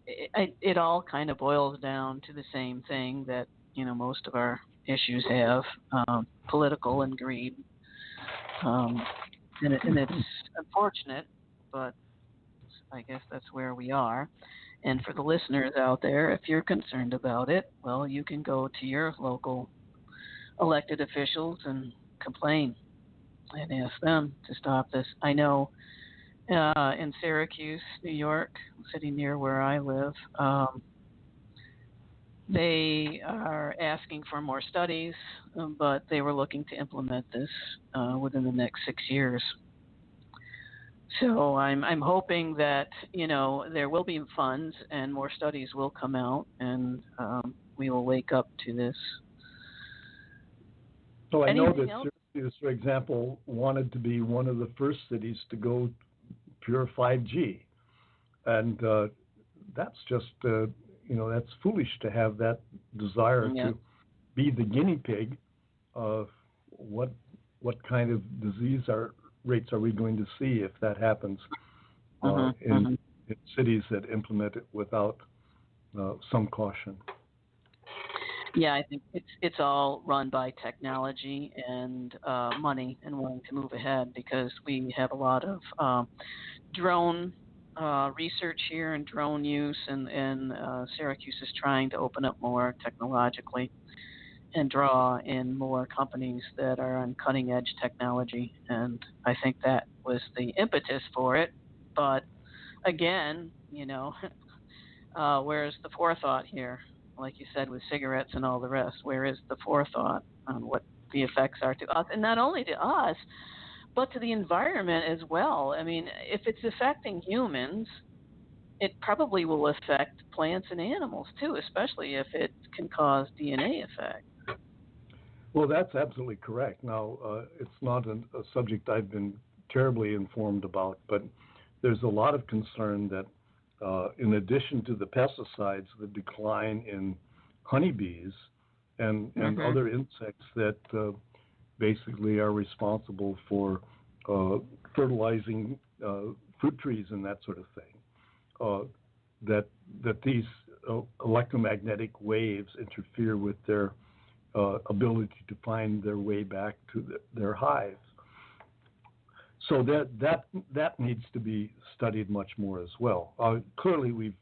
[SPEAKER 2] It all kind of boils down to the same thing that most of our issues have: political and greed. And it's unfortunate, but I guess that's where we are. And for the listeners out there, if you're concerned about it, well, you can go to your local elected officials and complain and ask them to stop this. I know in Syracuse, New York, sitting near where I live, they are asking for more studies, but they were looking to implement this within the next 6 years. So I'm hoping that there will be funds and more studies will come out, and we will wake up to this.
[SPEAKER 1] So I know that Syracuse, for example, wanted to be one of the first cities to go pure 5G, and that's just that's foolish to have that desire to be the guinea pig of what kind of disease rates are we going to see if that happens in cities that implement it without some caution.
[SPEAKER 2] Yeah, I think it's all run by technology and money and wanting to move ahead, because we have a lot of drone research here and drone use, and Syracuse is trying to open up more technologically and draw in more companies that are on cutting edge technology. And I think that was the impetus for it. But again, where's the forethought here? Like you said, with cigarettes and all the rest, where is the forethought on what the effects are to us? And not only to us, but to the environment as well. I mean, if it's affecting humans, it probably will affect plants and animals too, especially if it can cause DNA effect.
[SPEAKER 1] Well, that's absolutely correct. Now, it's not a subject I've been terribly informed about, but there's a lot of concern that in addition to the pesticides, the decline in honeybees and other insects that basically are responsible for fertilizing fruit trees and that sort of thing, that these electromagnetic waves interfere with their ability to find their way back to their hives. So that needs to be studied much more as well. Clearly, we've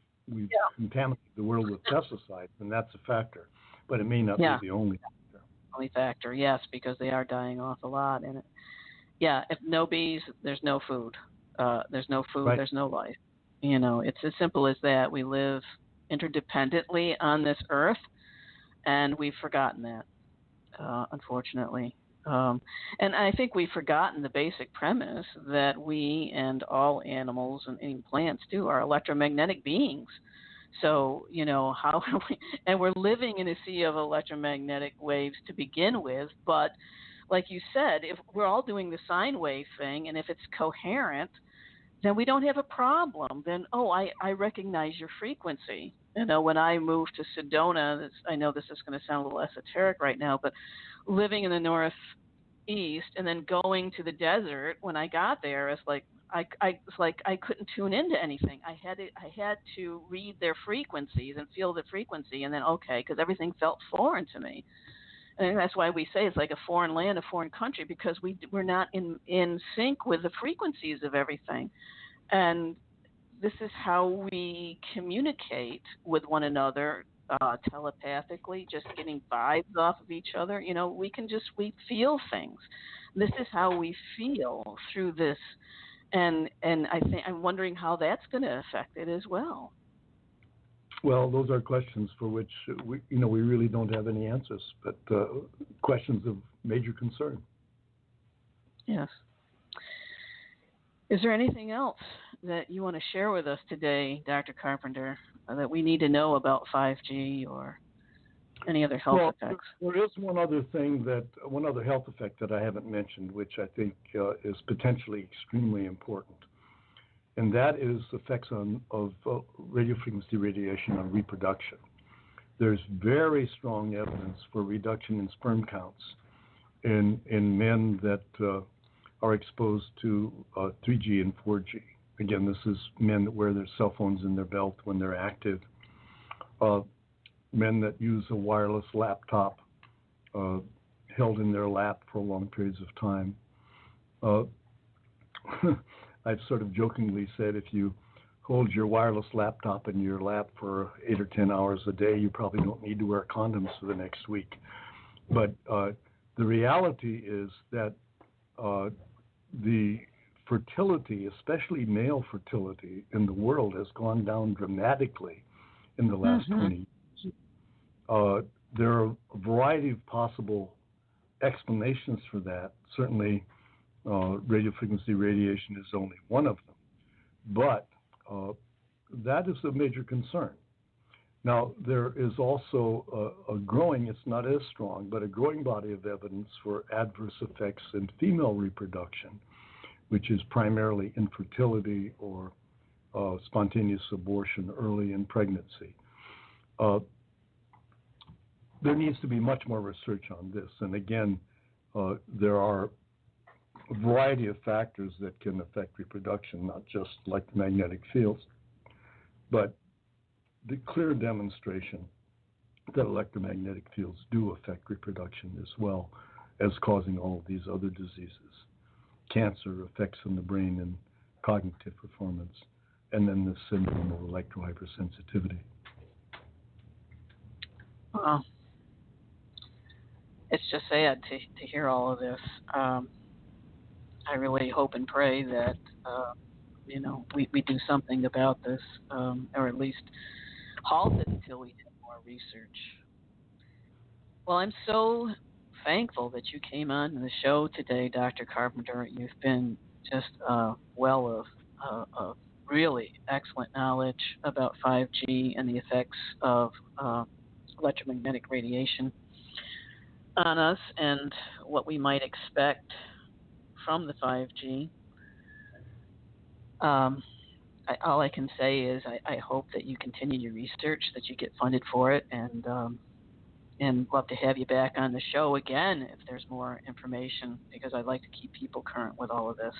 [SPEAKER 1] contaminated the world with pesticides, and that's a factor, but it may not be the only factor.
[SPEAKER 2] Only factor, yes, because they are dying off a lot. And if no bees, there's no food. There's no food,
[SPEAKER 1] right.
[SPEAKER 2] There's no life. It's as simple as that. We live interdependently on this earth, and we've forgotten that, unfortunately. And I think we've forgotten the basic premise that we and all animals and even plants too are electromagnetic beings. So, how are we, and we're living in a sea of electromagnetic waves to begin with, but like you said, if we're all doing the sine wave thing, and if it's coherent, then we don't have a problem. Then, I recognize your frequency. When I moved to Sedona, I know this is going to sound a little esoteric right now, but living in the Northeast and then going to the desert, when I got there, it's like I couldn't tune into anything. I had to read their frequencies and feel the frequency, and then because everything felt foreign to me. And that's why we say it's like a foreign land, a foreign country, because we're not in sync with the frequencies of everything. And this is how we communicate with one another telepathically, just getting vibes off of each other. We feel things. This is how we feel through this. And I'm wondering how that's going to affect it as well.
[SPEAKER 1] Well, those are questions for which we really don't have any answers, but questions of major concern.
[SPEAKER 2] Yes. Is there anything else that you want to share with us today, Dr. Carpenter, that we need to know about 5G or any other health effects?
[SPEAKER 1] There is one other health effect that I haven't mentioned, which I think is potentially extremely important, and that is effects of radio frequency radiation on reproduction. There's very strong evidence for reduction in sperm counts in men that are exposed to 3G and 4G. Again, this is men that wear their cell phones in their belt when they're active, men that use a wireless laptop held in their lap for long periods of time. I've sort of jokingly said if you hold your wireless laptop in your lap for 8 or 10 hours a day, you probably don't need to wear condoms for the next week. But the reality is that the fertility, especially male fertility in the world, has gone down dramatically in the last 20 years. There are a variety of possible explanations for that. Certainly, radio frequency radiation is only one of them. But that is a major concern. Now, there is also a growing, it's not as strong, but a growing body of evidence for adverse effects in female reproduction, which is primarily infertility or spontaneous abortion early in pregnancy. There needs to be much more research on this. And again, there are a variety of factors that can affect reproduction, not just like the magnetic fields, but the clear demonstration that electromagnetic fields do affect reproduction as well as causing all of these other diseases. Cancer, effects on the brain and cognitive performance, and then the syndrome of electrohypersensitivity.
[SPEAKER 2] Wow. It's just sad to hear all of this. I really hope and pray that we do something about this, or at least halt it until we have more research. Well, I'm so thankful that you came on the show today, Dr. Carpenter. You've been just a well of really excellent knowledge about 5G and the effects of electromagnetic radiation on us and what we might expect from the 5G. All I can say is I hope that you continue your research, that you get funded for it, and love to have you back on the show again if there's more information, because I'd like to keep people current with all of this.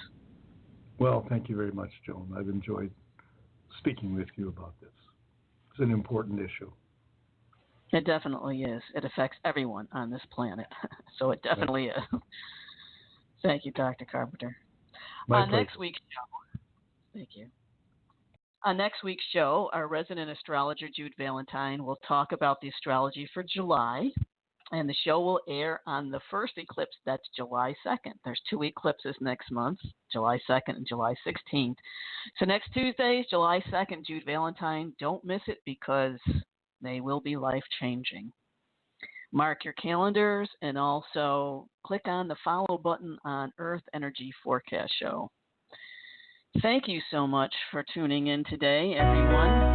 [SPEAKER 1] Well, thank you very much, Joan. I've enjoyed speaking with you about this. It's an important issue.
[SPEAKER 2] It definitely is. It affects everyone on this planet, so it definitely is. Thank you, Dr. Carpenter.
[SPEAKER 1] My pleasure.
[SPEAKER 2] Next week's show, thank you. On next week's show, our resident astrologer, Jude Valentine, will talk about the astrology for July, and the show will air on the first eclipse. That's July 2nd. There's 2 eclipses next month, July 2nd and July 16th. So next Tuesday is July 2nd, Jude Valentine. Don't miss it because they will be life-changing. Mark your calendars and also click on the follow button on Earth Energy Forecast Show. Thank you so much for tuning in today, everyone.